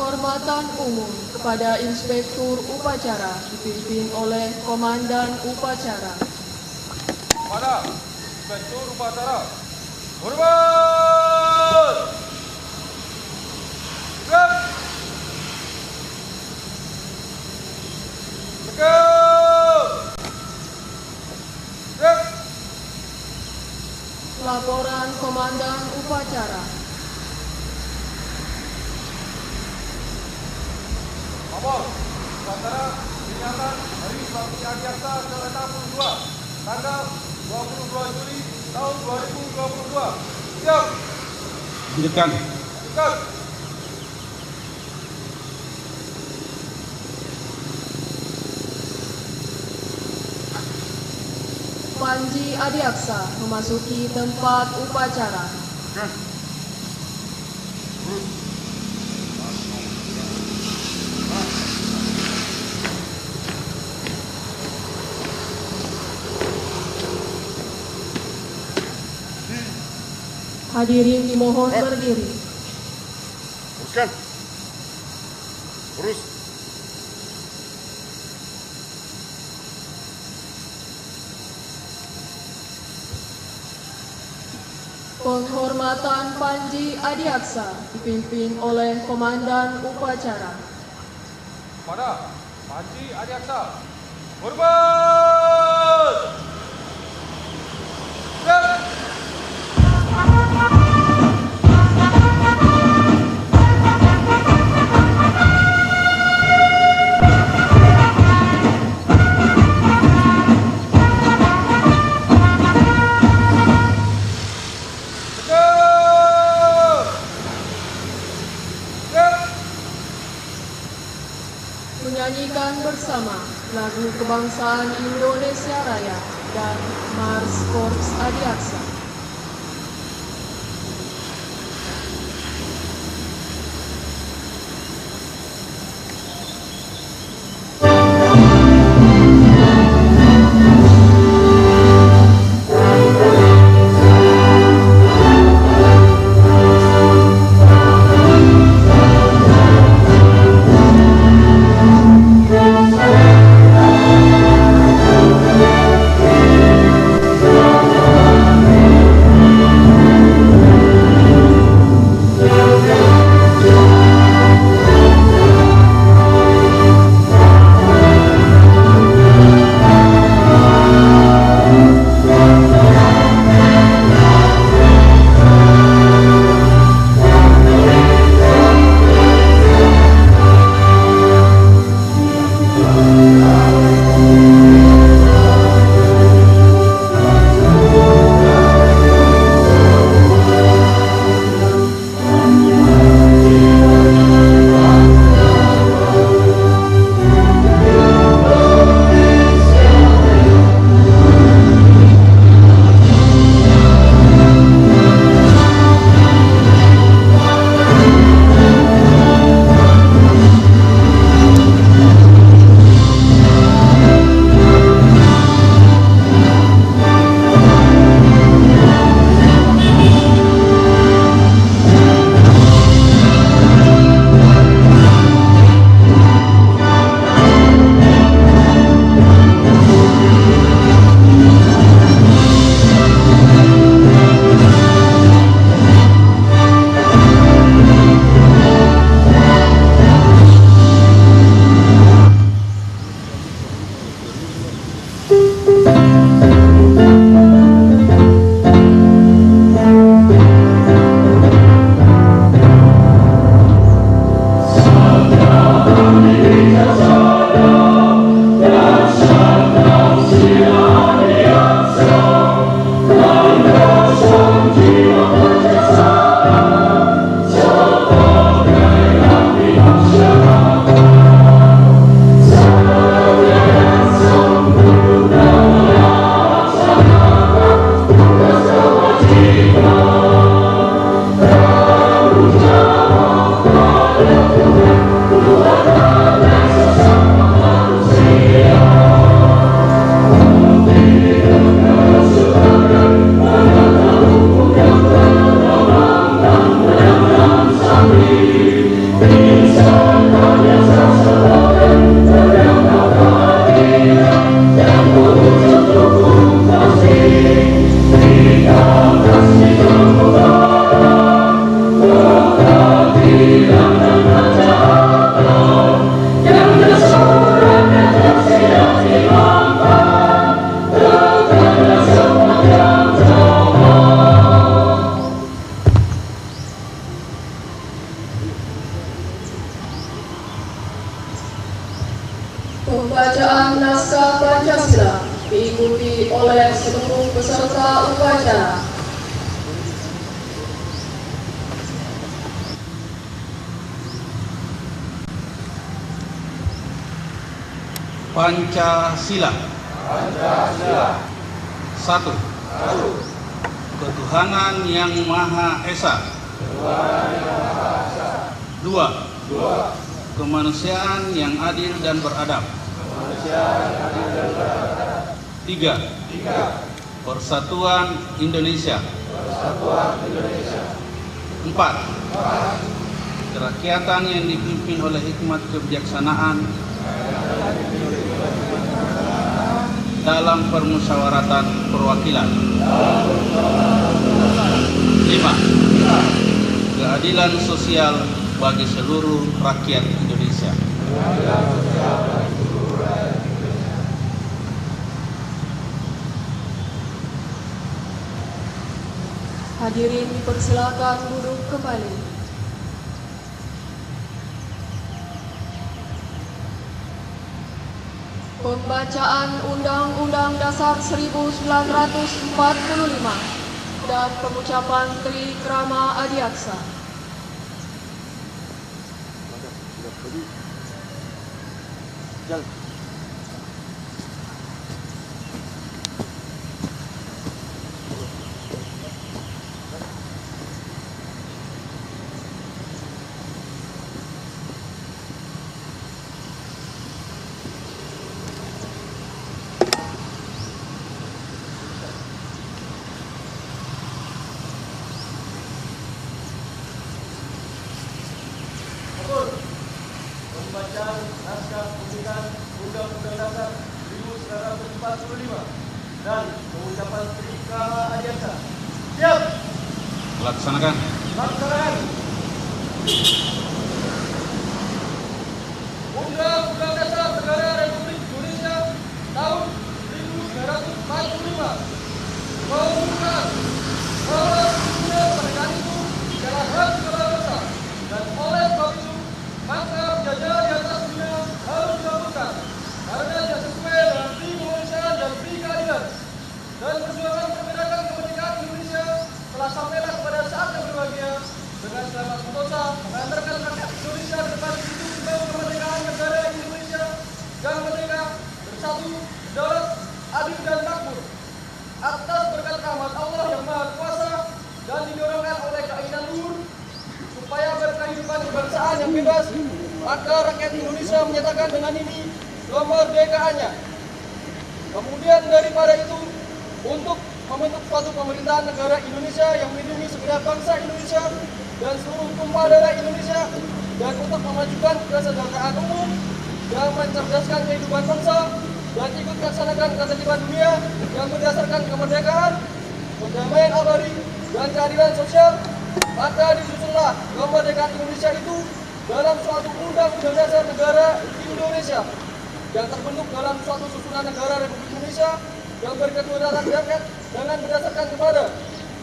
Penghormatan umum kepada Inspektur Upacara dipimpin oleh Komandan Upacara. Kepada Inspektur Upacara, hormat! Siap! Tegap! Siap! Laporan Komandan Upacara. Lapor, upacara peringatan Hari Bakti Adiaksa ke-62, tanggal 22 Juli tahun 2022. Siap! Lanjutkan. Lanjutkan! Panji Adiaksa memasuki tempat upacara. Hadirin dimohon berdiri. Teruskan. Terus. Penghormatan Panji Adiaksa dipimpin oleh Komandan Upacara. Kepada Panji Adiaksa, hormat! Siap! Menyanyikan bersama lagu kebangsaan Indonesia Raya dan Mars Korps Adiaksa. peserta upacara. Pancasila. Satu. Ketuhanan yang Maha Esa. Dua. Kemanusiaan yang adil dan beradab. Tiga. Persatuan Indonesia. Empat. Kerakyatan yang dipimpin oleh hikmat kebijaksanaan dalam permusyawaratan perwakilan. 5. Keadilan sosial bagi seluruh rakyat Indonesia. Hadirin dipersilakan duduk kembali. Pembacaan Undang-Undang Dasar 1945 dan pengucapan Tri Krama Adiaksa. Pembacaan naskah pemilihan Undang-Undang Dasar 1945 dan pengucapan Tri Krama Adiaksa. Siap. Laksanakan. Laksanakan. Undang-Undang Dasar Negara Republik Indonesia tahun 1945 mengumumkan bahwa sesungguhnya kemerdekaan itu adalah hak segala bangsa dan oleh sebab itu maka penjajah di atas dunia harus dilakukan karena tidak sesuai dengan pri kemanusiaan dan pri keadilan, dan perjuangan membedakan kemerdekaan Indonesia telah sampailah kepada saat yang berbahagia dengan selamat sentosa mengantarkan rakyat Indonesia ke depan pintu gerbang kemerdekaan negara Indonesia yang merdeka, bersatu, berdaulat, adil dan makmur atas berkat rahmat Allah yang Maha Kuasa dan didorongkan oleh keinginan luhur supaya berkehidupan kebangsaan yang bebas, maka rakyat Indonesia menyatakan dengan ini kemerdekaannya. Kemudian daripada itu, untuk membentuk suatu pemerintahan negara Indonesia yang melindungi segenap bangsa Indonesia dan seluruh tumpah darah Indonesia, dan untuk memajukan kesejahteraan umum yang mencerdaskan kehidupan bangsa dan ikut melaksanakan ketertiban dunia yang berdasarkan kemerdekaan, perdamaian abadi, dan keadilan sosial, maka disusunlah kemerdekaan Indonesia itu dalam suatu undang-undang dasar negara Indonesia yang terbentuk dalam suatu susunan negara Republik Indonesia yang berketuhanan rakyat dengan berdasarkan kepada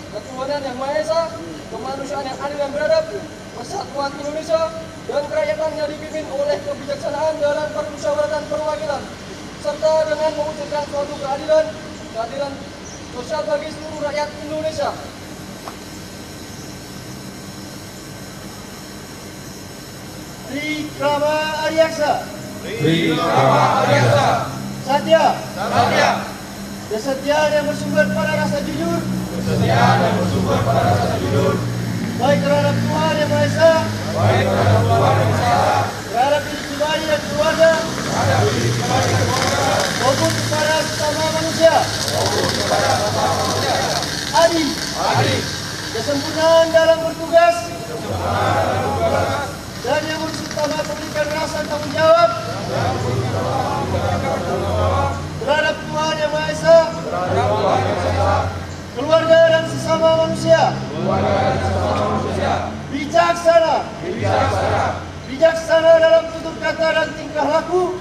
ketuhanan yang Maha Esa, kemanusiaan yang adil dan beradab, persatuan Indonesia, dan kerakyatan yang dipimpin oleh kebijaksanaan dalam permusyawaratan perwakilan, serta dengan mewujudkan suatu keadilan sosial bagi seluruh rakyat Indonesia. Tri Krama Adiaksa. Satya. Kesetiaan yang bersumber pada rasa jujur. Baik terhadap Tuhan Yang Maha Esa. Terhadap diri pribadi dan keluarga. Maupun kepada sesama manusia. Adil. Kesempurnaan dalam bertugas. Dan yang utama memberikan rasa tanggung jawab terhadap Tuhan Yang Maha Esa, keluarga dan sesama manusia. Bijaksana dalam tutur kata dan tingkah laku,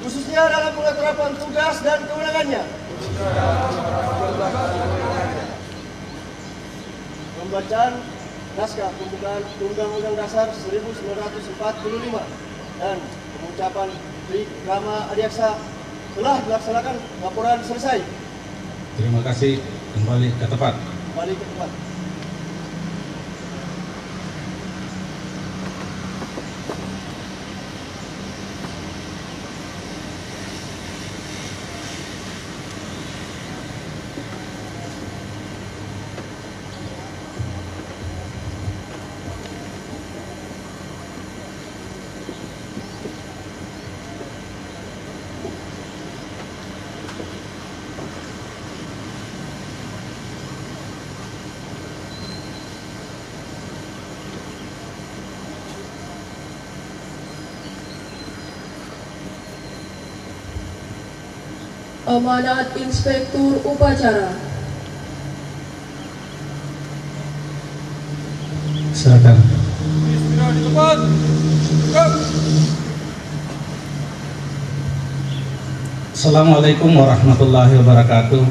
khususnya dalam pengeterapan tugas dan kewenangannya. Pembacaan naskah pembukaan Undang-Undang Dasar 1945 dan pengucapan Tri Krama Adiaksa Telah dilaksanakan, laporan selesai. Terima kasih. Kembali ke tempat. Kembali ke tempat. Amanat Inspektur Upacara. Silakan. Istirahat di tempat. Gerak. Assalamualaikum warahmatullahi wabarakatuh.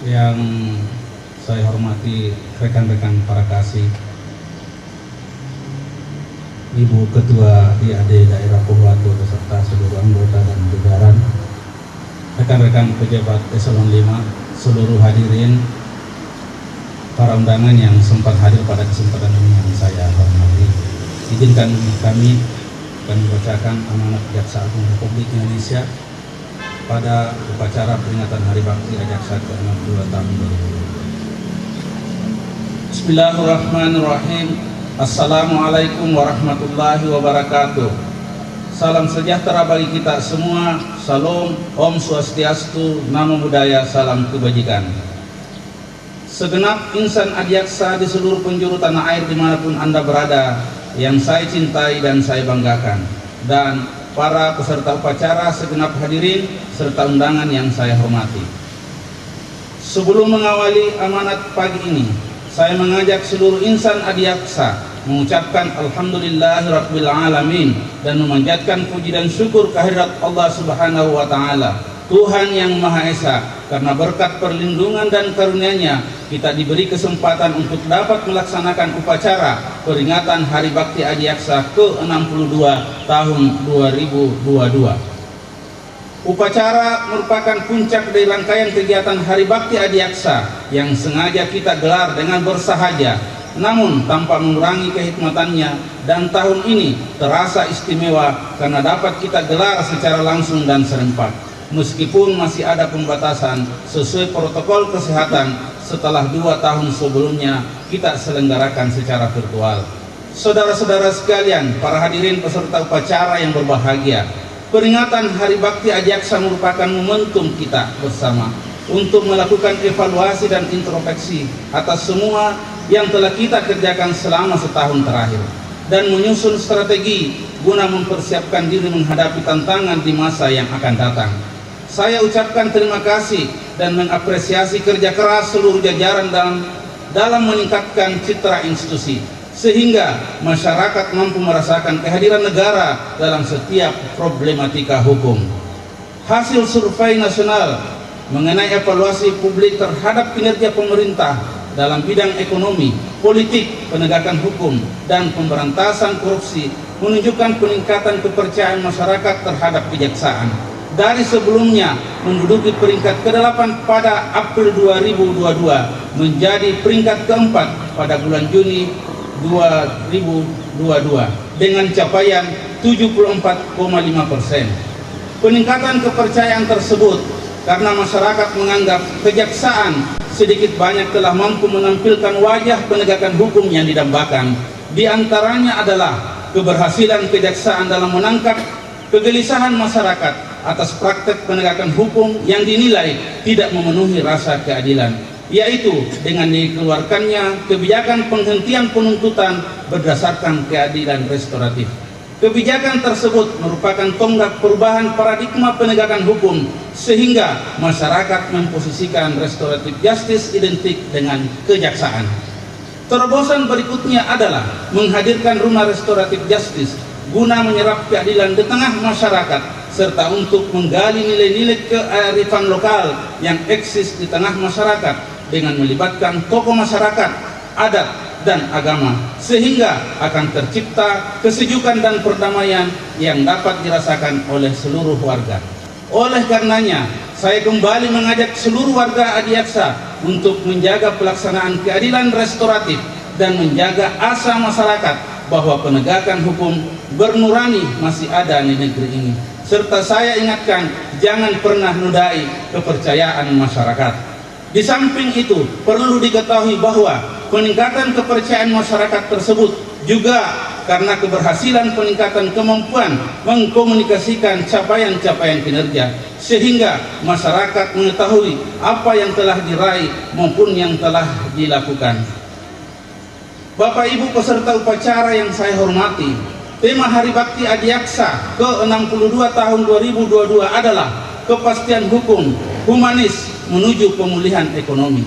Yang saya hormati rekan-rekan para kasih, Ibu Ketua DAD Daerah Pohuwato beserta seluruh anggota dan jajaran, rekan-rekan pejabat Eselon 5, seluruh hadirin, para undangan yang sempat hadir pada kesempatan ini yang saya hormati. Izinkan kami membacakan amanat Jaksa Agung Republik Indonesia pada upacara peringatan Hari Bakti Ajaksa ke-62 tahun 2020. Bismillahirrahmanirrahim. Assalamualaikum warahmatullahi wabarakatuh. Salam sejahtera bagi kita semua. Salam, Om Swastiastu, Namo Buddhaya, salam kebajikan. Segenap insan adiaksa di seluruh penjuru tanah air dimanapun Anda berada, yang saya cintai dan saya banggakan, dan para peserta upacara, segenap hadirin serta undangan yang saya hormati. Sebelum mengawali amanat pagi ini, saya mengajak seluruh insan adiaksa mengucapkan alhamdulillahirabbil alamin dan memanjatkan puji dan syukur kehadirat Allah Subhanahu wa taala, Tuhan yang Maha Esa. Karena berkat perlindungan dan karunia-Nya, kita diberi kesempatan untuk dapat melaksanakan upacara peringatan Hari Bakti Adiaksa ke-62 tahun 2022. Upacara merupakan puncak dari rangkaian kegiatan Hari Bakti Adiaksa yang sengaja kita gelar dengan bersahaja, namun tanpa mengurangi kehikmatannya, dan tahun ini terasa istimewa karena dapat kita gelar secara langsung dan serempak. Meskipun masih ada pembatasan sesuai protokol kesehatan setelah 2 tahun sebelumnya kita selenggarakan secara virtual. Saudara-saudara sekalian, para hadirin peserta upacara yang berbahagia, peringatan Hari Bakti Adiaksa merupakan momentum kita bersama untuk melakukan evaluasi dan introspeksi atas semua yang telah kita kerjakan selama setahun terakhir, dan menyusun strategi guna mempersiapkan diri menghadapi tantangan di masa yang akan datang. Saya ucapkan terima kasih dan mengapresiasi kerja keras seluruh jajaran dalam meningkatkan citra institusi, sehingga masyarakat mampu merasakan kehadiran negara dalam setiap problematika hukum. Hasil survei nasional mengenai evaluasi publik terhadap kinerja pemerintah dalam bidang ekonomi, politik, penegakan hukum, dan pemberantasan korupsi menunjukkan peningkatan kepercayaan masyarakat terhadap kejaksaan. Dari sebelumnya menduduki peringkat ke-8 pada April 2022 menjadi peringkat ke-4 pada bulan Juni 2022 dengan capaian 74,5%. Peningkatan kepercayaan tersebut karena masyarakat menganggap kejaksaan sedikit banyak telah mampu menampilkan wajah penegakan hukum yang didambakan. Di antaranya adalah keberhasilan kejaksaan dalam menangkap kegelisahan masyarakat atas praktek penegakan hukum yang dinilai tidak memenuhi rasa keadilan, yaitu dengan dikeluarkannya kebijakan penghentian penuntutan berdasarkan keadilan restoratif. Kebijakan tersebut merupakan tonggak perubahan paradigma penegakan hukum sehingga masyarakat memposisikan restoratif justice identik dengan kejaksaan. Terobosan berikutnya adalah menghadirkan rumah restoratif justice guna menyerap keadilan di tengah masyarakat serta untuk menggali nilai-nilai kearifan lokal yang eksis di tengah masyarakat dengan melibatkan tokoh masyarakat, adat, dan agama, sehingga akan tercipta kesejukan dan perdamaian yang dapat dirasakan oleh seluruh warga. Oleh karenanya, saya kembali mengajak seluruh warga Adiaksa untuk menjaga pelaksanaan keadilan restoratif dan menjaga asa masyarakat bahwa penegakan hukum bernurani masih ada di negeri ini. Serta saya ingatkan, jangan pernah nodai kepercayaan masyarakat. Di samping itu, perlu diketahui bahwa peningkatan kepercayaan masyarakat tersebut juga karena keberhasilan peningkatan kemampuan mengkomunikasikan capaian-capaian kinerja, sehingga masyarakat mengetahui apa yang telah diraih maupun yang telah dilakukan. Bapak Ibu peserta upacara yang saya hormati, tema Hari Bakti Adiaksa ke-62 tahun 2022 adalah kepastian hukum humanis menuju pemulihan ekonomi.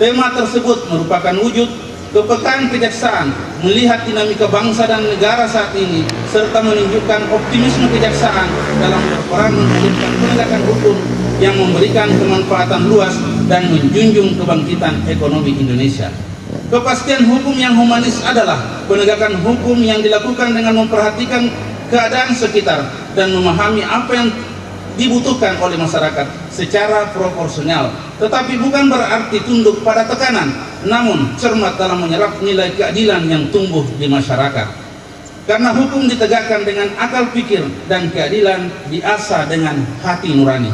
Tema tersebut merupakan wujud kepekaan kejaksaan melihat dinamika bangsa dan negara saat ini, serta menunjukkan optimisme kejaksaan dalam berperan mewujudkan penegakan hukum yang memberikan kemanfaatan luas dan menjunjung kebangkitan ekonomi Indonesia. Kepastian hukum yang humanis adalah penegakan hukum yang dilakukan dengan memperhatikan keadaan sekitar dan memahami apa yang dibutuhkan oleh masyarakat secara proporsional, tetapi bukan berarti tunduk pada tekanan, namun cermat dalam menyerap nilai keadilan yang tumbuh di masyarakat. Karena hukum ditegakkan dengan akal pikir dan keadilan diasah dengan hati nurani.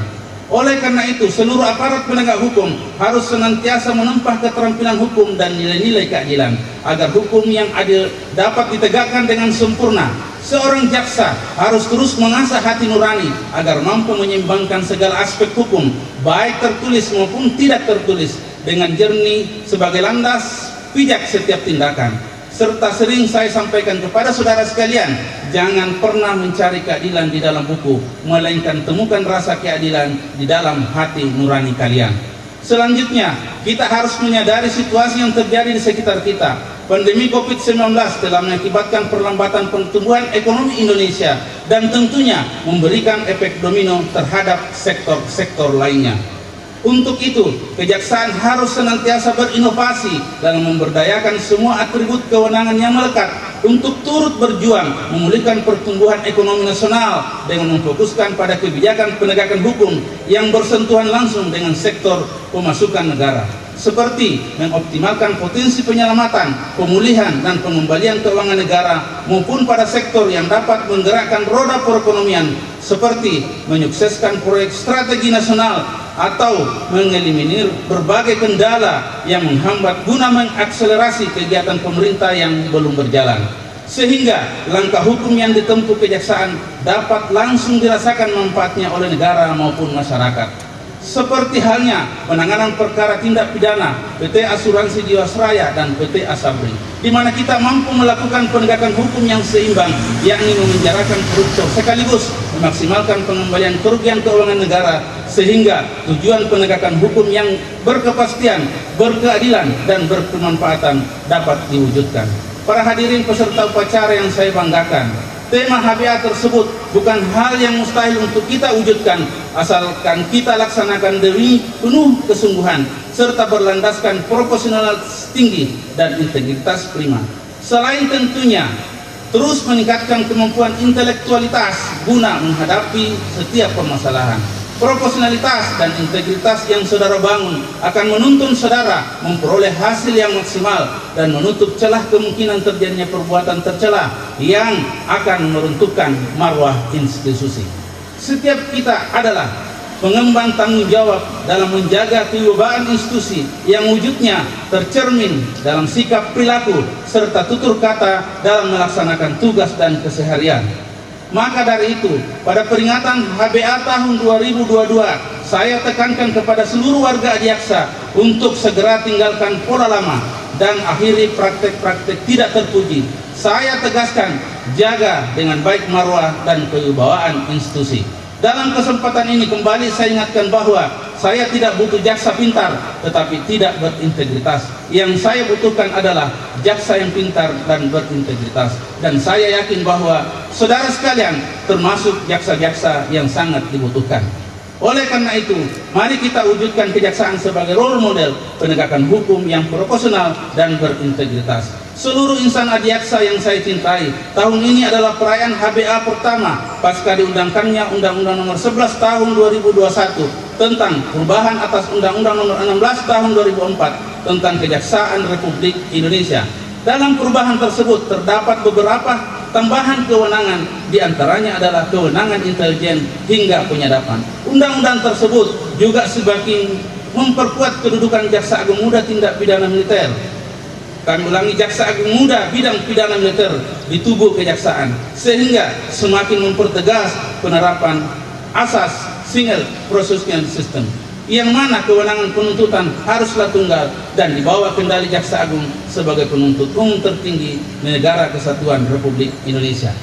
Oleh karena itu, seluruh aparat penegak hukum harus senantiasa menempah keterampilan hukum dan nilai-nilai keadilan agar hukum yang adil dapat ditegakkan dengan sempurna. Seorang jaksa harus terus mengasah hati nurani agar mampu menyeimbangkan segala aspek hukum, baik tertulis maupun tidak tertulis, dengan jernih sebagai landas pijak setiap tindakan. Serta sering saya sampaikan kepada saudara sekalian, jangan pernah mencari keadilan di dalam buku, melainkan temukan rasa keadilan di dalam hati nurani kalian. Selanjutnya, kita harus menyadari situasi yang terjadi di sekitar kita. Pandemi COVID-19 telah mengakibatkan perlambatan pertumbuhan ekonomi Indonesia dan tentunya memberikan efek domino terhadap sektor-sektor lainnya. Untuk itu, kejaksaan harus senantiasa berinovasi dalam memberdayakan semua atribut kewenangan yang melekat untuk turut berjuang memulihkan pertumbuhan ekonomi nasional dengan memfokuskan pada kebijakan penegakan hukum yang bersentuhan langsung dengan sektor pemasukan negara, seperti mengoptimalkan potensi penyelamatan, pemulihan, dan pengembalian keuangan negara maupun pada sektor yang dapat menggerakkan roda perekonomian, seperti menyukseskan proyek strategi nasional atau mengeliminir berbagai kendala yang menghambat guna mengakselerasi kegiatan pemerintah yang belum berjalan, sehingga langkah hukum yang ditempuh kejaksaan dapat langsung dirasakan manfaatnya oleh negara maupun masyarakat. Seperti halnya penanganan perkara tindak pidana PT Asuransi Jiwasraya dan PT Asabri, di mana kita mampu melakukan penegakan hukum yang seimbang, yakni memenjarakan koruptor sekaligus memaksimalkan pengembalian kerugian keuangan negara, sehingga tujuan penegakan hukum yang berkepastian, berkeadilan, dan berkemanfaatan dapat diwujudkan. Para hadirin peserta upacara yang saya banggakan, tema HBA tersebut bukan hal yang mustahil untuk kita wujudkan, asalkan kita laksanakan demi penuh kesungguhan serta berlandaskan profesionalitas tinggi dan integritas prima. Selain tentunya terus meningkatkan kemampuan intelektualitas guna menghadapi setiap permasalahan. Profesionalitas dan integritas yang saudara bangun akan menuntun saudara memperoleh hasil yang maksimal dan menutup celah kemungkinan terjadinya perbuatan tercela yang akan meruntuhkan marwah institusi. Setiap kita adalah pengemban tanggung jawab dalam menjaga kewibawaan institusi yang wujudnya tercermin dalam sikap perilaku serta tutur kata dalam melaksanakan tugas dan keseharian. Maka dari itu, pada peringatan HBA tahun 2022, saya tekankan kepada seluruh warga Adiaksa untuk segera tinggalkan pola lama dan akhiri praktek-praktek tidak terpuji. Saya tegaskan, jaga dengan baik marwah dan kewibawaan institusi. Dalam kesempatan ini kembali saya ingatkan bahwa saya tidak butuh jaksa pintar tetapi tidak berintegritas. Yang saya butuhkan adalah jaksa yang pintar dan berintegritas. Dan saya yakin bahwa saudara sekalian termasuk jaksa-jaksa yang sangat dibutuhkan. Oleh karena itu, mari kita wujudkan kejaksaan sebagai role model penegakan hukum yang proporsional dan berintegritas. Seluruh insan adiaksa yang saya cintai, tahun ini adalah perayaan HBA pertama pasca diundangkannya Undang-Undang Nomor 11 Tahun 2021 tentang perubahan atas Undang-Undang Nomor 16 Tahun 2004 tentang Kejaksaan Republik Indonesia. Dalam perubahan tersebut terdapat beberapa tambahan kewenangan, diantaranya adalah kewenangan intelijen hingga penyadapan. Undang-undang tersebut juga semakin memperkuat kedudukan Jaksa Agung Muda Tindak Pidana Militer. Kami ulangi, Jaksa Agung Muda bidang pidana militer di tubuh kejaksaan, sehingga semakin mempertegas penerapan asas single prosecution system, yang mana kewenangan penuntutan haruslah tunggal dan dibawa kendali Jaksa Agung sebagai penuntut umum tertinggi negara kesatuan Republik Indonesia.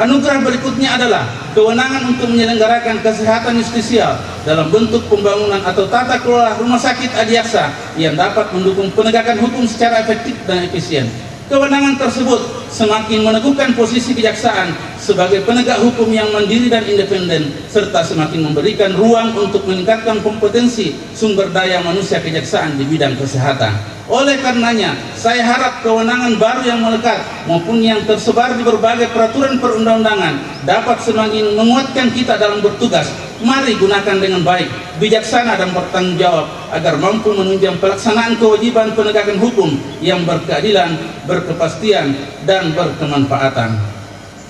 Anugerah berikutnya adalah kewenangan untuk menyelenggarakan kesehatan justisial dalam bentuk pembangunan atau tata kelola rumah sakit adiaksa yang dapat mendukung penegakan hukum secara efektif dan efisien. Kewenangan tersebut semakin meneguhkan posisi kejaksaan sebagai penegak hukum yang mandiri dan independen, serta semakin memberikan ruang untuk meningkatkan kompetensi sumber daya manusia kejaksaan di bidang kesehatan. Oleh karenanya, saya harap kewenangan baru yang melekat maupun yang tersebar di berbagai peraturan perundang-undangan dapat semakin menguatkan kita dalam bertugas. Mari gunakan dengan baik, bijaksana dan bertanggung jawab agar mampu menunjang pelaksanaan kewajiban penegakan hukum yang berkeadilan, berkepastian, dan berkemanfaatan.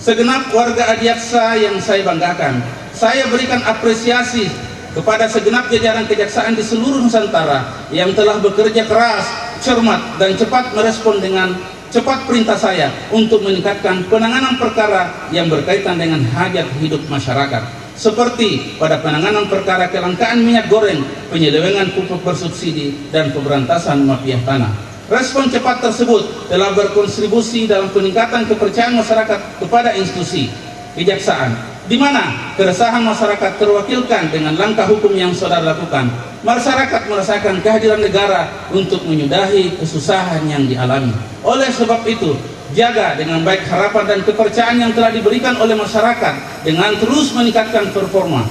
Segenap warga adiaksa yang saya banggakan, saya berikan apresiasi kepada segenap jajaran kejaksaan di seluruh Nusantara yang telah bekerja keras, cermat, dan cepat merespon dengan cepat perintah saya untuk meningkatkan penanganan perkara yang berkaitan dengan hajat hidup masyarakat, seperti pada penanganan perkara kelangkaan minyak goreng, penyelewengan pupuk bersubsidi, dan pemberantasan mafia tanah. Respon cepat tersebut telah berkontribusi dalam peningkatan kepercayaan masyarakat kepada institusi kejaksaan, di mana keresahan masyarakat terwakilkan dengan langkah hukum yang saudara lakukan. Masyarakat merasakan kehadiran negara untuk menyudahi kesusahan yang dialami. Oleh sebab itu, jaga dengan baik harapan dan kepercayaan yang telah diberikan oleh masyarakat dengan terus meningkatkan performa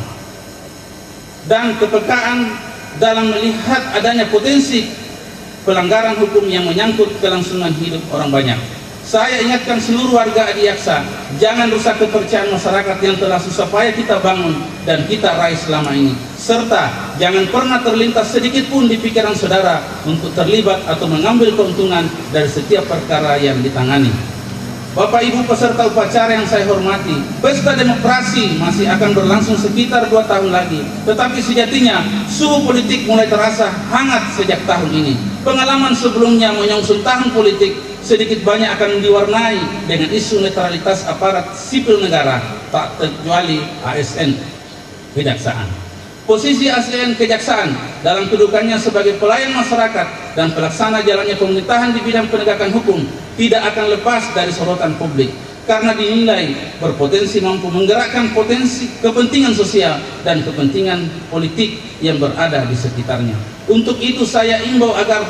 dan kepekaan dalam melihat adanya potensi pelanggaran hukum yang menyangkut kelangsungan hidup orang banyak. Saya ingatkan seluruh warga adiaksa, jangan rusak kepercayaan masyarakat yang telah susah payah kita bangun dan kita raih selama ini, serta jangan pernah terlintas sedikit pun di pikiran saudara untuk terlibat atau mengambil keuntungan dari setiap perkara yang ditangani. Bapak Ibu peserta upacara yang saya hormati, pesta demokrasi masih akan berlangsung sekitar 2 tahun lagi, tetapi sejatinya suhu politik mulai terasa hangat sejak tahun ini. Pengalaman sebelumnya menyongsong tahun politik sedikit banyak akan diwarnai dengan isu netralitas aparat sipil negara, tak terkecuali ASN kejaksaan. Posisi ASN kejaksaan dalam kedudukannya sebagai pelayan masyarakat dan pelaksana jalannya pemerintahan di bidang penegakan hukum tidak akan lepas dari sorotan publik, karena dinilai berpotensi mampu menggerakkan potensi kepentingan sosial dan kepentingan politik yang berada di sekitarnya. Untuk itu saya imbau agar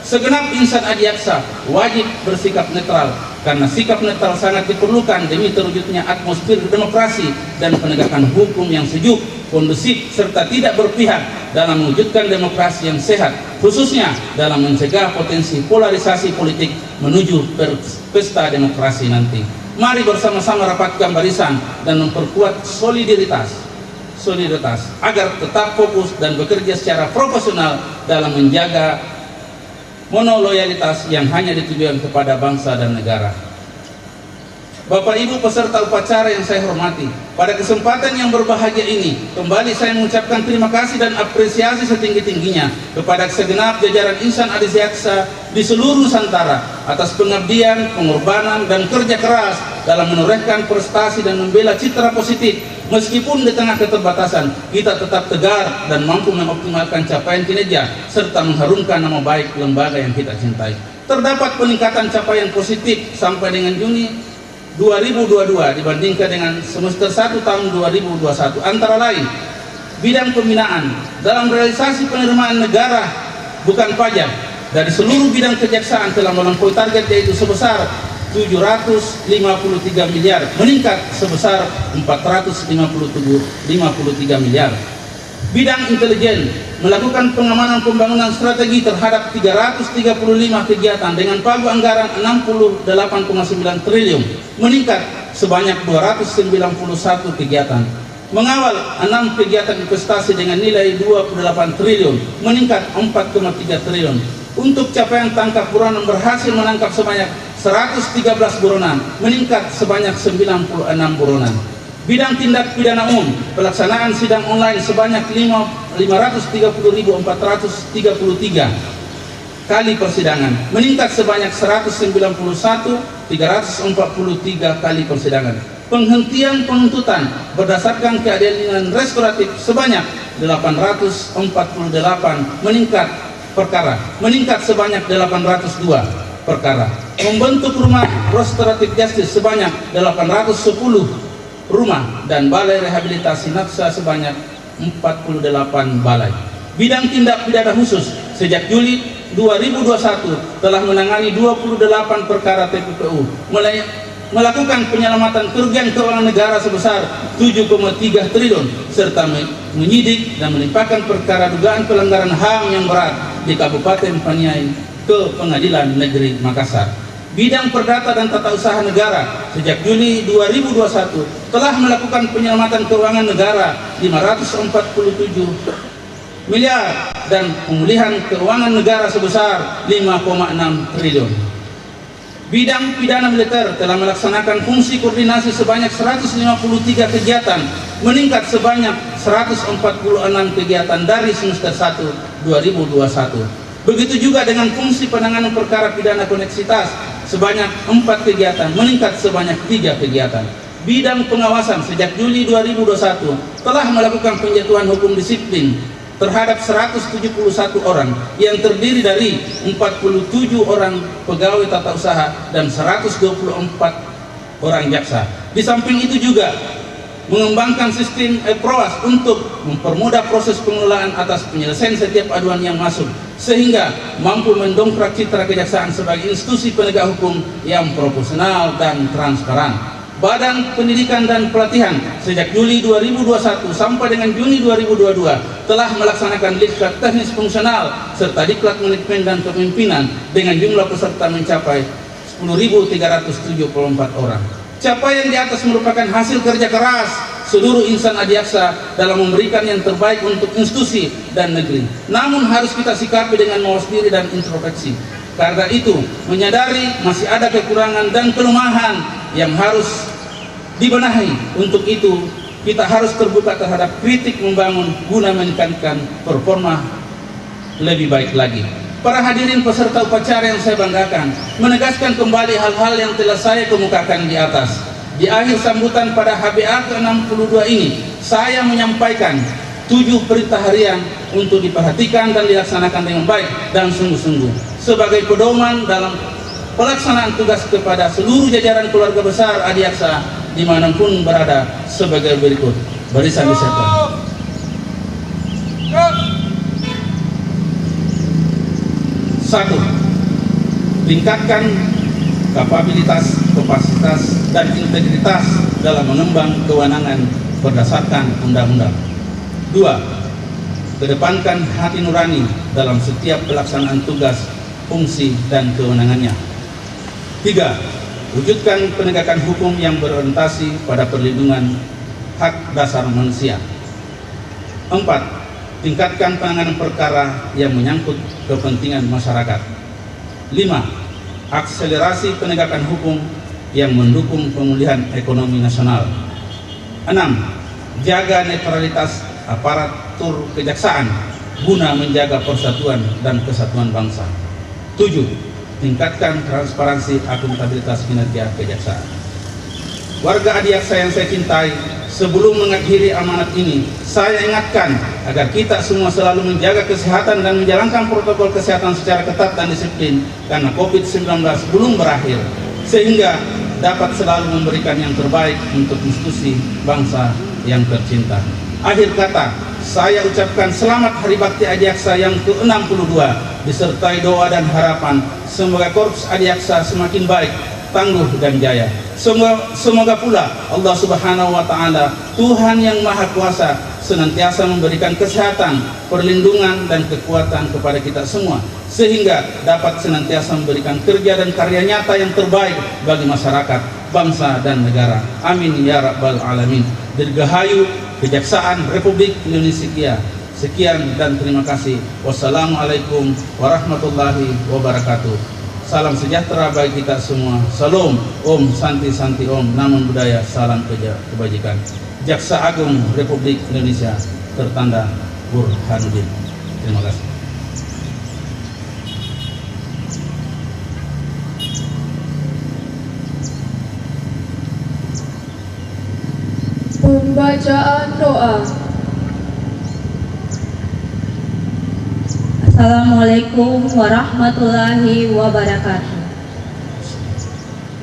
segenap insan adiaksa wajib bersikap netral, karena sikap netral sangat diperlukan demi terwujudnya atmosfer demokrasi dan penegakan hukum yang sejuk, kondusif, serta tidak berpihak dalam mewujudkan demokrasi yang sehat, khususnya dalam mencegah potensi polarisasi politik menuju pesta demokrasi nanti. Mari bersama-sama rapatkan barisan dan memperkuat solidaritas agar tetap fokus dan bekerja secara profesional dalam menjaga monoloyalitas yang hanya ditujukan kepada bangsa dan negara. Bapak Ibu peserta upacara yang saya hormati, pada kesempatan yang berbahagia ini kembali saya mengucapkan terima kasih dan apresiasi setinggi-tingginya kepada segenap jajaran insan adiaksa di seluruh Nusantara atas pengabdian, pengorbanan, dan kerja keras dalam menorehkan prestasi dan membela citra positif. Meskipun di tengah keterbatasan, kita tetap tegar dan mampu mengoptimalkan capaian kinerja serta mengharumkan nama baik lembaga yang kita cintai. Terdapat peningkatan capaian positif sampai dengan Juni 2022 dibandingkan dengan semester 1 tahun 2021, antara lain bidang pembinaan dalam realisasi penerimaan negara bukan pajak dari seluruh bidang kejaksaan telah melampaui target, yaitu sebesar 753 miliar, meningkat sebesar 453 miliar. Bidang intelijen melakukan pengamanan pembangunan strategi terhadap 335 kegiatan dengan pagu anggaran 68,9 triliun, meningkat sebanyak 291 kegiatan. Mengawal 6 kegiatan investasi dengan nilai 28 triliun, meningkat 4,3 triliun. Untuk capaian tangkap buronan berhasil menangkap sebanyak 113 buronan, meningkat sebanyak 96 buronan. Bidang tindak pidana umum, pelaksanaan sidang online sebanyak 551.433 kali persidangan, meningkat sebanyak 191.343 kali persidangan. Penghentian penuntutan berdasarkan keadilan restoratif sebanyak 848 meningkat perkara, meningkat sebanyak 802 perkara. Membentuk rumah restoratif justice sebanyak 810 rumah dan balai rehabilitasi nafsa sebanyak 48 balai. Bidang tindak pidana khusus sejak Juli 2021 telah menangani 28 perkara TPPU, melakukan penyelamatan kerugian keuangan negara sebesar 7,3 triliun serta menyidik dan melimpahkan perkara dugaan pelanggaran HAM yang berat di Kabupaten Paniai ke Pengadilan Negeri Makassar. Bidang perdata dan tata usaha negara sejak Juli 2021 telah melakukan penyelamatan keuangan negara 547 miliar dan pemulihan keuangan negara sebesar 5,6 triliun. Bidang pidana militer telah melaksanakan fungsi koordinasi sebanyak 153 kegiatan, meningkat sebanyak 146 kegiatan dari semester 1 2021. Begitu juga dengan fungsi penanganan perkara pidana koneksitas sebanyak 4 kegiatan, meningkat sebanyak 3 kegiatan. Bidang pengawasan sejak Juli 2021 telah melakukan penjatuhan hukum disiplin terhadap 171 orang yang terdiri dari 47 orang pegawai tata usaha dan 124 orang jaksa. Di samping itu juga mengembangkan sistem PROAS untuk mempermudah proses pengelolaan atas penyelesaian setiap aduan yang masuk, sehingga mampu mendongkrak citra kejaksaan sebagai institusi penegak hukum yang proporsional dan transparan. Badan Pendidikan dan Pelatihan sejak Juli 2021 sampai dengan Juni 2022 telah melaksanakan diklat teknis fungsional serta diklat manajemen dan kepemimpinan dengan jumlah peserta mencapai 10.374 orang. Capaian di atas merupakan hasil kerja keras seluruh insan Adiaksa dalam memberikan yang terbaik untuk institusi dan negeri. Namun harus kita sikapi dengan mawas diri dan introspeksi. Karena itu, menyadari masih ada kekurangan dan kelemahan yang harus dibenahi. Untuk itu, kita harus terbuka terhadap kritik membangun guna meningkatkan performa lebih baik lagi. Para hadirin peserta upacara yang saya banggakan, menegaskan kembali hal-hal yang telah saya kemukakan di atas. Di akhir sambutan pada HBA ke-62 ini, saya menyampaikan 7 perintah harian untuk diperhatikan dan dilaksanakan dengan baik dan sungguh-sungguh sebagai pedoman dalam pelaksanaan tugas kepada seluruh jajaran keluarga besar Adiaksa dimanapun berada sebagai berikut. Barisan disiapkan. Satu, tingkatkan kapabilitas, kapasitas, dan integritas dalam mengembang kewenangan berdasarkan undang-undang. 2, kedepankan hati nurani dalam setiap pelaksanaan tugas, fungsi, dan kewenangannya. 3, wujudkan penegakan hukum yang berorientasi pada perlindungan hak dasar manusia. 4, tingkatkan penanganan perkara yang menyangkut kepentingan masyarakat. 5, akselerasi penegakan hukum yang mendukung pemulihan ekonomi nasional. 6, jaga netralitas aparatur kejaksaan guna menjaga persatuan dan kesatuan bangsa. 7, tingkatkan transparansi akuntabilitas kinerja kejaksaan. Warga Adiaksa yang saya cintai, sebelum mengakhiri amanat ini, saya ingatkan agar kita semua selalu menjaga kesehatan dan menjalankan protokol kesehatan secara ketat dan disiplin karena COVID-19 belum berakhir, sehingga dapat selalu memberikan yang terbaik untuk institusi bangsa yang tercinta. Akhir kata, saya ucapkan selamat Hari Bakti Adiaksa yang ke-62 disertai doa dan harapan semoga Korps Adiaksa semakin baik, tangguh dan jaya. Semoga pula Allah Subhanahu wa taala, Tuhan yang Maha Kuasa, senantiasa memberikan kesehatan, perlindungan, dan kekuatan kepada kita semua, sehingga dapat senantiasa memberikan kerja dan karya nyata yang terbaik bagi masyarakat, bangsa, dan negara. Amin ya rabbal alamin. Dirgahayu Kejaksaan Republik Indonesia. Sekian dan terima kasih. Wassalamualaikum warahmatullahi wabarakatuh. Salam sejahtera bagi kita semua. Salam, Om Santi Santi Om, Namo Buddhaya, salam kebajikan. Jaksa Agung Republik Indonesia, tertanda Burhanuddin. Terima kasih. Pembacaan doa. Assalamualaikum warahmatullahi wabarakatuh.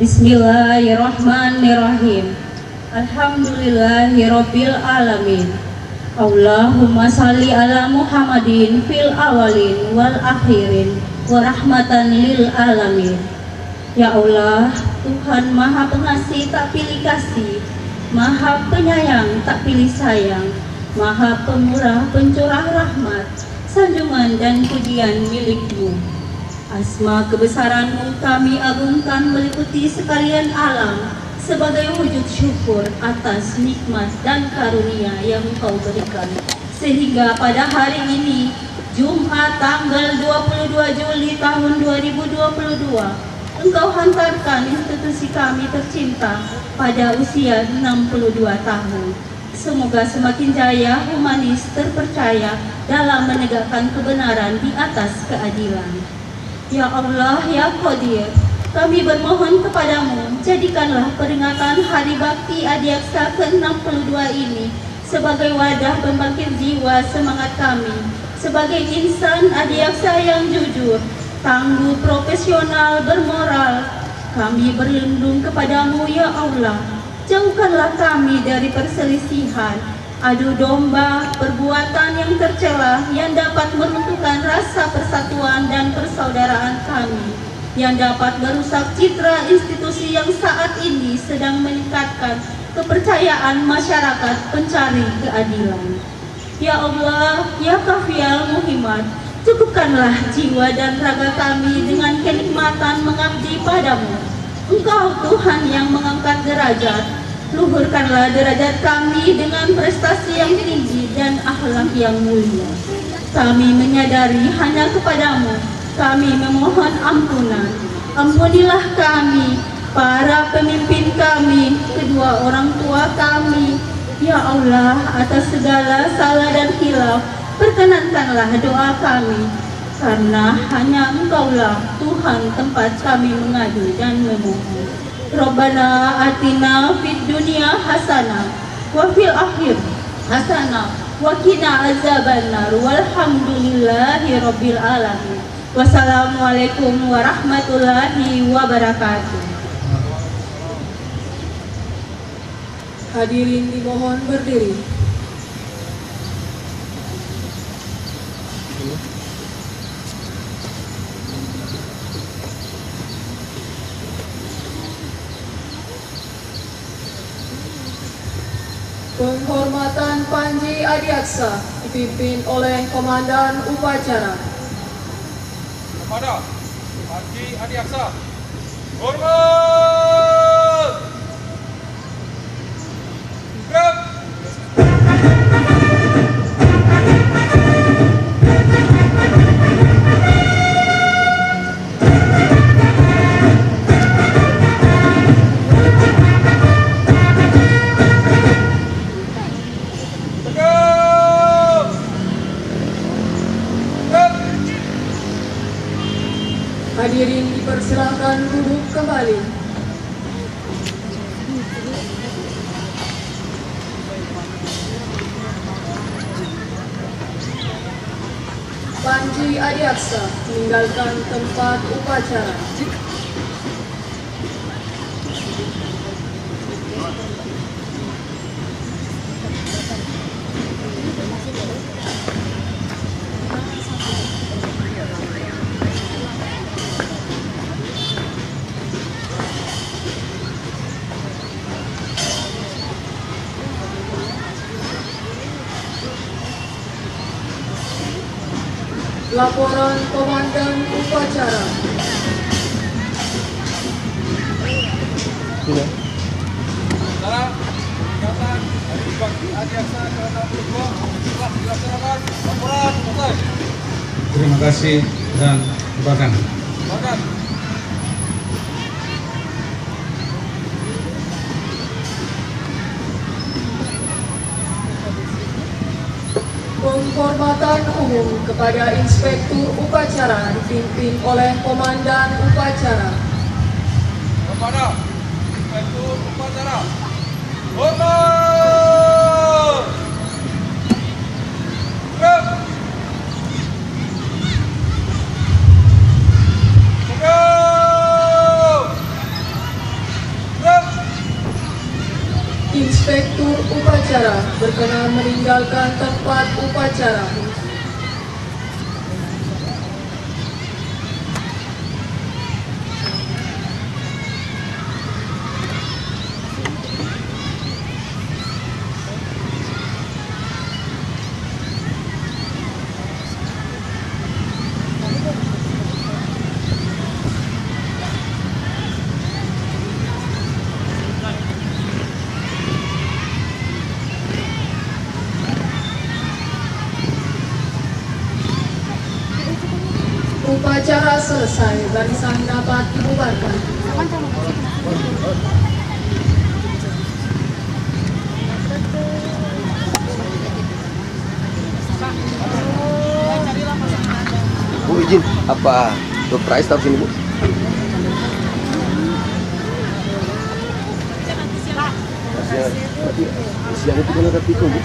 Bismillahirrahmanirrahim. Alhamdulillahirabbil alamin. Allahumma salli ala Muhammadin fil awalin wal akhirin wa rahmatan lil alamin. Ya Allah, Tuhan Maha Pengasih tak pilih kasih, Maha Penyayang tak pilih sayang, Maha Pemurah pencurah rahmat, sanjungan dan pujian milik-Mu. Asma kebesaran-Mu kami agungkan meliputi sekalian alam sebagai wujud syukur atas nikmat dan karunia yang Engkau berikan, sehingga pada hari ini Jumat tanggal 22 Juli tahun 2022 Engkau hantarkan institusi kami tercinta pada usia 62 tahun. Semoga semakin jaya, humanis, terpercaya dalam menegakkan kebenaran di atas keadilan. Ya Allah, Ya Qadir, kami bermohon kepadamu, jadikanlah peringatan Hari Bakti Adiaksa ke-62 ini sebagai wadah pembangkit jiwa semangat kami, sebagai insan adiaksa yang jujur, tangguh, profesional, bermoral. Kami berlindung kepadamu, Ya Allah. Jauhkanlah kami dari perselisihan, adu domba, perbuatan yang tercela yang dapat meruntuhkan rasa persatuan dan persaudaraan kami, yang dapat merusak citra institusi yang saat ini sedang meningkatkan kepercayaan masyarakat pencari keadilan. Ya Allah, Ya Kafial Muhammad, cukupkanlah jiwa dan raga kami dengan kenikmatan mengabdi padamu. Engkau Tuhan yang mengangkat derajat, luhurkanlah derajat kami dengan prestasi yang tinggi dan akhlak yang mulia. Kami menyadari hanya kepadamu kami memohon ampunan. Ampunilah kami, para pemimpin kami, kedua orang tua kami. Ya Allah, atas segala salah dan khilaf, perkenankanlah doa kami, karena hanya Engkaulah Tuhan tempat kami mengadu dan memohon. Rabbana atina fid dunya hasanah wa fil akhir hasanah wa qina azabannar walhamdulillahi rabbil alamin. Wassalamualaikum warahmatullahi wabarakatuh. Hadirin dimohon berdiri. Penghormatan Panji Adiaksa dipimpin oleh Komandan Upacara. Kepada Panji Adiaksa, hormat. Gerak. Hadirin dipersilakan duduk kembali. Panji Adiaksa meninggalkan tempat upacara. Laporan Komandan Upacara. Saudara, kegiatan Hari Bakti Adiaksa ke-62 telah dilaksanakan. Laporan selesai. Terima kasih dan silakan. Silakan. Penghormatan umum kepada Inspektur Upacara dipimpin oleh Komandan Upacara. Kepada Inspektur Upacara. Hormat! Gerak! Tegak! Gerak! Inspektur Upacara berkenan meninggalkan tempat upacara. Upacara selesai, barisan dapat dibubarkan. Bu izin, apa Dr. Ais taruh sini Bu? Siang itu kan ada pikul Bu.